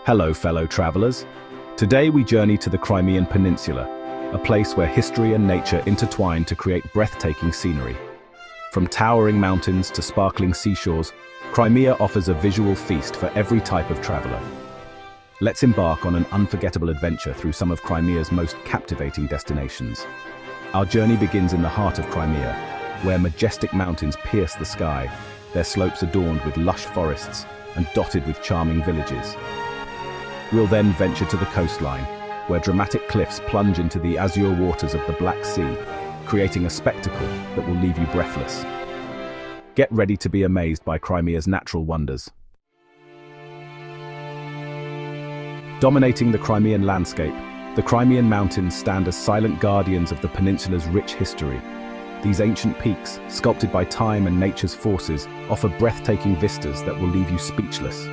Hello, fellow travelers. Today we journey to the Crimean Peninsula, a place where history and nature intertwine to create breathtaking scenery. From towering mountains to sparkling seashores, Crimea offers a visual feast for every type of traveler. Let's embark on an unforgettable adventure through some of Crimea's most captivating destinations. Our journey begins in the heart of Crimea, where majestic mountains pierce the sky, their slopes adorned with lush forests and dotted with charming villages. We'll then venture to the coastline, where dramatic cliffs plunge into the azure waters of the Black Sea, creating a spectacle that will leave you breathless. Get ready to be amazed by Crimea's natural wonders. Dominating the Crimean landscape, the Crimean Mountains stand as silent guardians of the peninsula's rich history. These ancient peaks, sculpted by time and nature's forces, offer breathtaking vistas that will leave you speechless.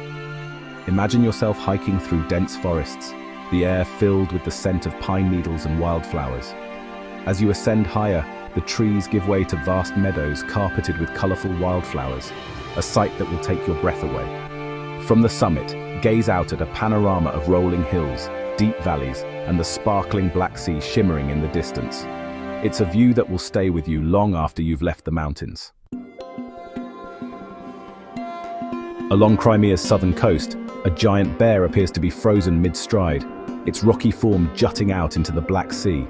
Imagine yourself hiking through dense forests, the air filled with the scent of pine needles and wildflowers. As you ascend higher, the trees give way to vast meadows carpeted with colorful wildflowers, a sight that will take your breath away. From the summit, gaze out at a panorama of rolling hills, deep valleys, and the sparkling Black Sea shimmering in the distance. It's a view that will stay with you long after you've left the mountains. Along Crimea's southern coast, a giant bear appears to be frozen mid-stride, its rocky form jutting out into the Black Sea.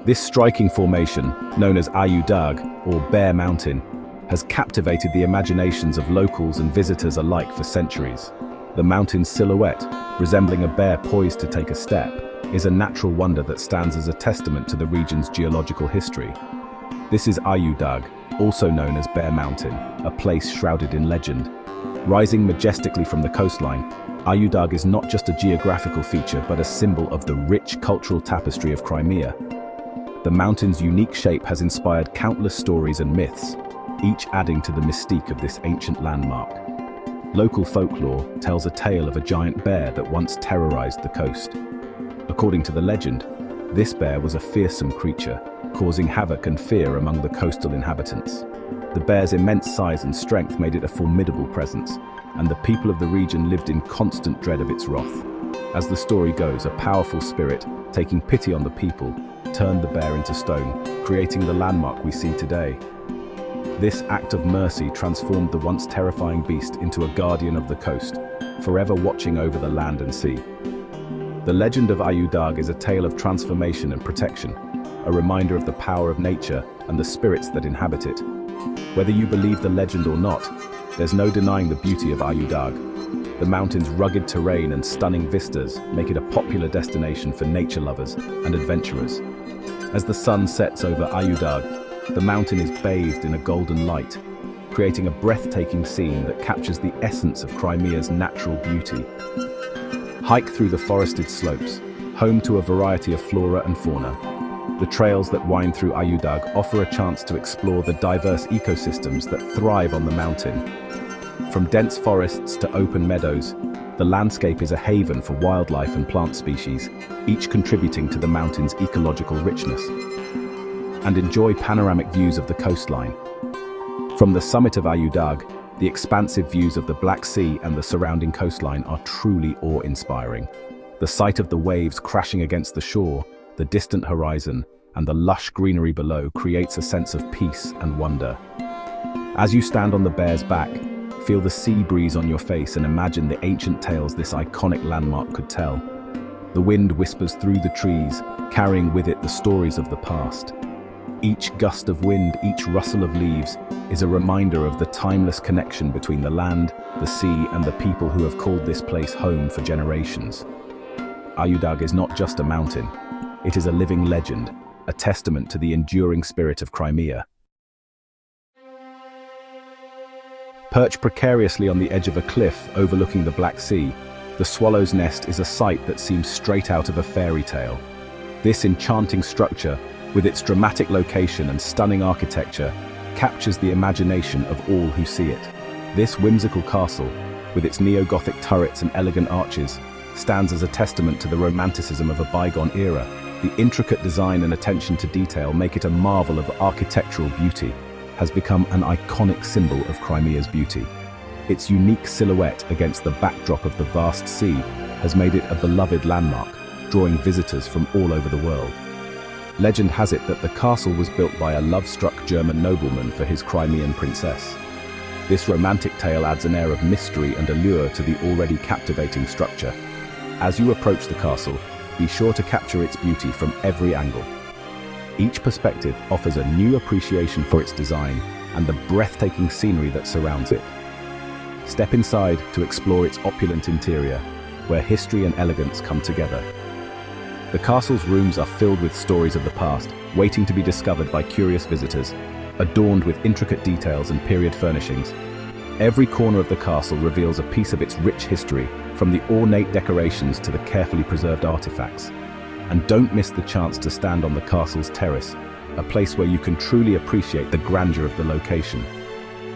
This striking formation, known as Ayu-Dag, or Bear Mountain, has captivated the imaginations of locals and visitors alike for centuries. The mountain's silhouette, resembling a bear poised to take a step, is a natural wonder that stands as a testament to the region's geological history. This is Ayu-Dag, also known as Bear Mountain, a place shrouded in legend. Rising majestically from the coastline, Ayu-Dag is not just a geographical feature but a symbol of the rich cultural tapestry of Crimea. The mountain's unique shape has inspired countless stories and myths, each adding to the mystique of this ancient landmark. Local folklore tells a tale of a giant bear that once terrorized the coast. According to the legend, this bear was a fearsome creature, causing havoc and fear among the coastal inhabitants. The bear's immense size and strength made it a formidable presence, and the people of the region lived in constant dread of its wrath. As the story goes, a powerful spirit, taking pity on the people, turned the bear into stone, creating the landmark we see today. This act of mercy transformed the once terrifying beast into a guardian of the coast, forever watching over the land and sea. The legend of Ayu-Dag is a tale of transformation and protection, a reminder of the power of nature and the spirits that inhabit it. Whether you believe the legend or not, there's no denying the beauty of Ayu-Dag. The mountain's rugged terrain and stunning vistas make it a popular destination for nature lovers and adventurers. As the sun sets over Ayu-Dag, the mountain is bathed in a golden light, creating a breathtaking scene that captures the essence of Crimea's natural beauty. Hike through the forested slopes, home to a variety of flora and fauna. The trails that wind through Ayu-Dag offer a chance to explore the diverse ecosystems that thrive on the mountain. From dense forests to open meadows, the landscape is a haven for wildlife and plant species, each contributing to the mountain's ecological richness. And enjoy panoramic views of the coastline. From the summit of Ayu-Dag, the expansive views of the Black Sea and the surrounding coastline are truly awe-inspiring. The sight of the waves crashing against the shore, the distant horizon, and the lush greenery below creates a sense of peace and wonder. As you stand on the bear's back, feel the sea breeze on your face and imagine the ancient tales this iconic landmark could tell. The wind whispers through the trees, carrying with it the stories of the past. Each gust of wind, each rustle of leaves, is a reminder of the timeless connection between the land, the sea, and the people who have called this place home for generations. Ayu-Dag is not just a mountain. It is a living legend, a testament to the enduring spirit of Crimea. Perched precariously on the edge of a cliff overlooking the Black Sea, the Swallow's Nest is a sight that seems straight out of a fairy tale. This enchanting structure, with its dramatic location and stunning architecture, captures the imagination of all who see it. This whimsical castle, with its neo-Gothic turrets and elegant arches, stands as a testament to the romanticism of a bygone era. The intricate design and attention to detail make it a marvel of architectural beauty, has become an iconic symbol of Crimea's beauty. Its unique silhouette against the backdrop of the vast sea has made it a beloved landmark, drawing visitors from all over the world. Legend has it that the castle was built by a love-struck German nobleman for his Crimean princess. This romantic tale adds an air of mystery and allure to the already captivating structure. As you approach the castle, be sure to capture its beauty from every angle. Each perspective offers a new appreciation for its design and the breathtaking scenery that surrounds it. Step inside to explore its opulent interior, where history and elegance come together. The castle's rooms are filled with stories of the past, waiting to be discovered by curious visitors, adorned with intricate details and period furnishings. Every corner of the castle reveals a piece of its rich history, from the ornate decorations to the carefully preserved artifacts. And don't miss the chance to stand on the castle's terrace, a place where you can truly appreciate the grandeur of the location,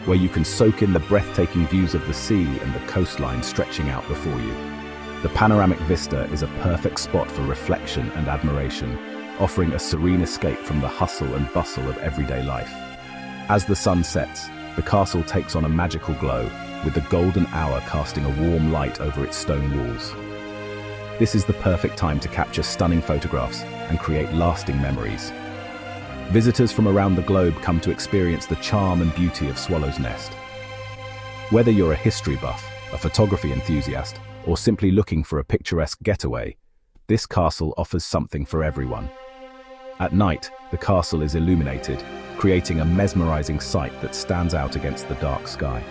where you can soak in the breathtaking views of the sea and the coastline stretching out before you. The panoramic vista is a perfect spot for reflection and admiration, offering a serene escape from the hustle and bustle of everyday life. As the sun sets, the castle takes on a magical glow, with the golden hour casting a warm light over its stone walls. This is the perfect time to capture stunning photographs and create lasting memories. Visitors from around the globe come to experience the charm and beauty of Swallow's Nest. Whether you're a history buff, a photography enthusiast, or simply looking for a picturesque getaway, this castle offers something for everyone. At night, the castle is illuminated, creating a mesmerizing sight that stands out against the dark sky.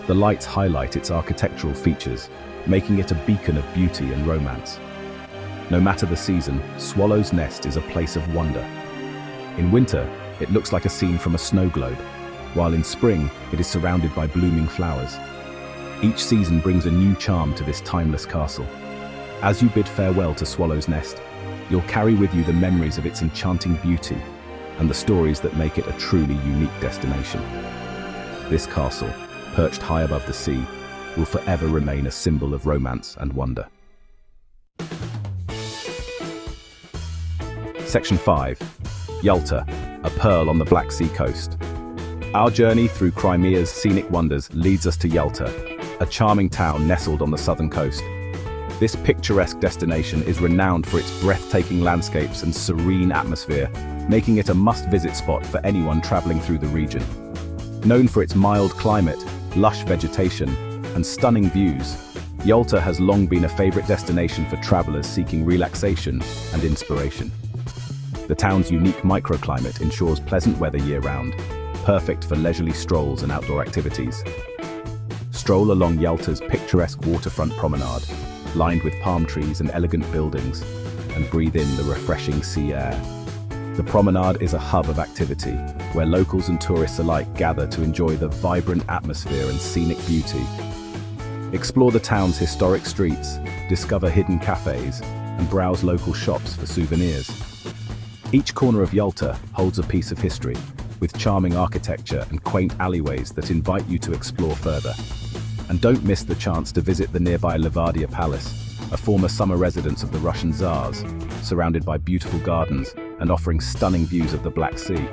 The lights highlight its architectural features, making it a beacon of beauty and romance. No matter the season, Swallow's Nest is a place of wonder. In winter, it looks like a scene from a snow globe, while in spring, it is surrounded by blooming flowers. Each season brings a new charm to this timeless castle. As you bid farewell to Swallow's Nest, you'll carry with you the memories of its enchanting beauty and the stories that make it a truly unique destination. This castle, perched high above the sea, will forever remain a symbol of romance and wonder. Section 5. Yalta, a pearl on the Black Sea coast. Our journey through Crimea's scenic wonders leads us to Yalta, a charming town nestled on the southern coast. This picturesque destination is renowned for its breathtaking landscapes and serene atmosphere, making it a must-visit spot for anyone traveling through the region. Known for its mild climate, lush vegetation, and stunning views, Yalta has long been a favorite destination for travelers seeking relaxation and inspiration. The town's unique microclimate ensures pleasant weather year-round, perfect for leisurely strolls and outdoor activities. Stroll along Yalta's picturesque waterfront promenade, lined with palm trees and elegant buildings, and breathe in the refreshing sea air. The promenade is a hub of activity, where locals and tourists alike gather to enjoy the vibrant atmosphere and scenic beauty. Explore the town's historic streets, discover hidden cafes, and browse local shops for souvenirs. Each corner of Yalta holds a piece of history, with charming architecture and quaint alleyways that invite you to explore further. And don't miss the chance to visit the nearby Levadia Palace, a former summer residence of the Russian Tsars, surrounded by beautiful gardens and offering stunning views of the Black Sea.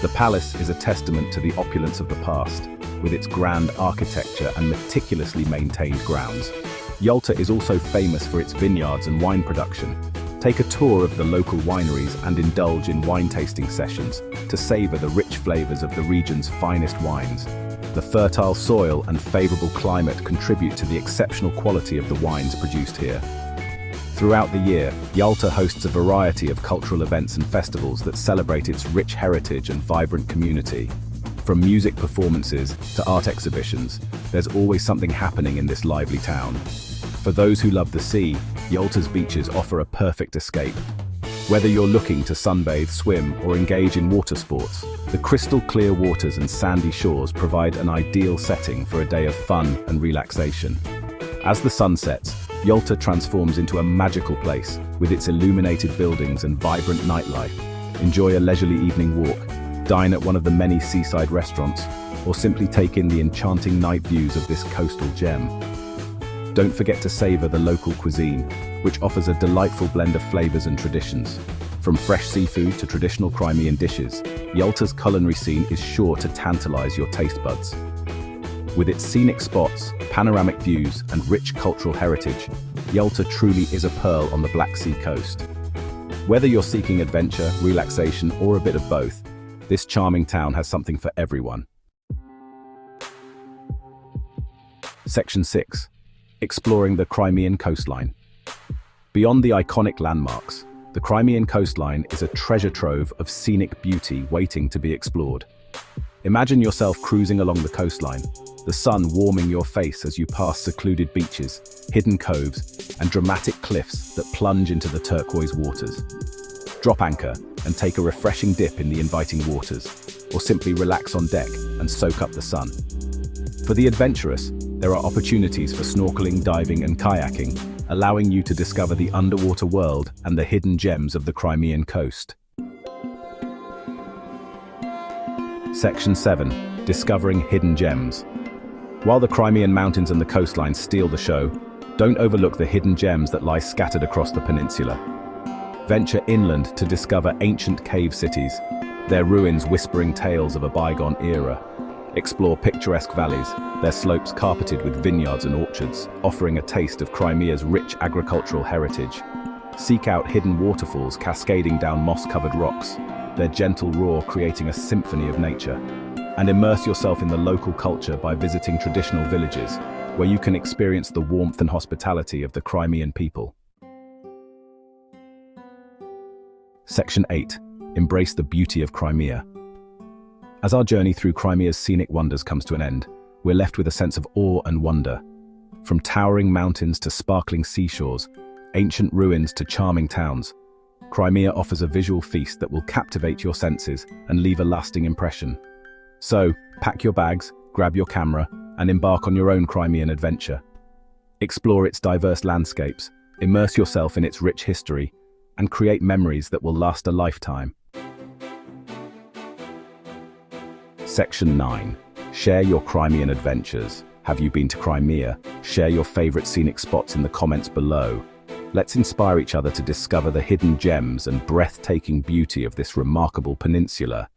The palace is a testament to the opulence of the past, with its grand architecture and meticulously maintained grounds. Yalta is also famous for its vineyards and wine production. Take a tour of the local wineries and indulge in wine tasting sessions to savor the rich flavors of the region's finest wines. The fertile soil and favorable climate contribute to the exceptional quality of the wines produced here. Throughout the year, Yalta hosts a variety of cultural events and festivals that celebrate its rich heritage and vibrant community. From music performances to art exhibitions, there's always something happening in this lively town. For those who love the sea, Yalta's beaches offer a perfect escape. Whether you're looking to sunbathe, swim, or engage in water sports, the crystal clear waters and sandy shores provide an ideal setting for a day of fun and relaxation. As the sun sets, Yalta transforms into a magical place with its illuminated buildings and vibrant nightlife. Enjoy a leisurely evening walk, dine at one of the many seaside restaurants, or simply take in the enchanting night views of this coastal gem. Don't forget to savor the local cuisine, which offers a delightful blend of flavors and traditions. From fresh seafood to traditional Crimean dishes, Yalta's culinary scene is sure to tantalize your taste buds. With its scenic spots, panoramic views, and rich cultural heritage, Yalta truly is a pearl on the Black Sea coast. Whether you're seeking adventure, relaxation, or a bit of both, this charming town has something for everyone. Section 6. Exploring the Crimean coastline. Beyond the iconic landmarks, the Crimean coastline is a treasure trove of scenic beauty waiting to be explored. Imagine yourself cruising along the coastline, the sun warming your face as you pass secluded beaches, hidden coves, and dramatic cliffs that plunge into the turquoise waters. Drop anchor and take a refreshing dip in the inviting waters, or simply relax on deck and soak up the sun. For the adventurous, there are opportunities for snorkeling, diving, and kayaking, allowing you to discover the underwater world and the hidden gems of the Crimean coast. Section 7. Discovering hidden gems. While the Crimean Mountains and the coastline steal the show, don't overlook the hidden gems that lie scattered across the peninsula. Venture inland to discover ancient cave cities, their ruins whispering tales of a bygone era. Explore picturesque valleys, their slopes carpeted with vineyards and orchards, offering a taste of Crimea's rich agricultural heritage. Seek out hidden waterfalls cascading down moss-covered rocks, their gentle roar creating a symphony of nature. And immerse yourself in the local culture by visiting traditional villages, where you can experience the warmth and hospitality of the Crimean people. Section 8. Embrace the beauty of Crimea. As our journey through Crimea's scenic wonders comes to an end, we're left with a sense of awe and wonder. From towering mountains to sparkling seashores, ancient ruins to charming towns, Crimea offers a visual feast that will captivate your senses and leave a lasting impression. So, pack your bags, grab your camera, and embark on your own Crimean adventure. Explore its diverse landscapes, immerse yourself in its rich history, and create memories that will last a lifetime. Section 9. Share your Crimean adventures. Have you been to Crimea? Share your favorite scenic spots in the comments below. Let's inspire each other to discover the hidden gems and breathtaking beauty of this remarkable peninsula.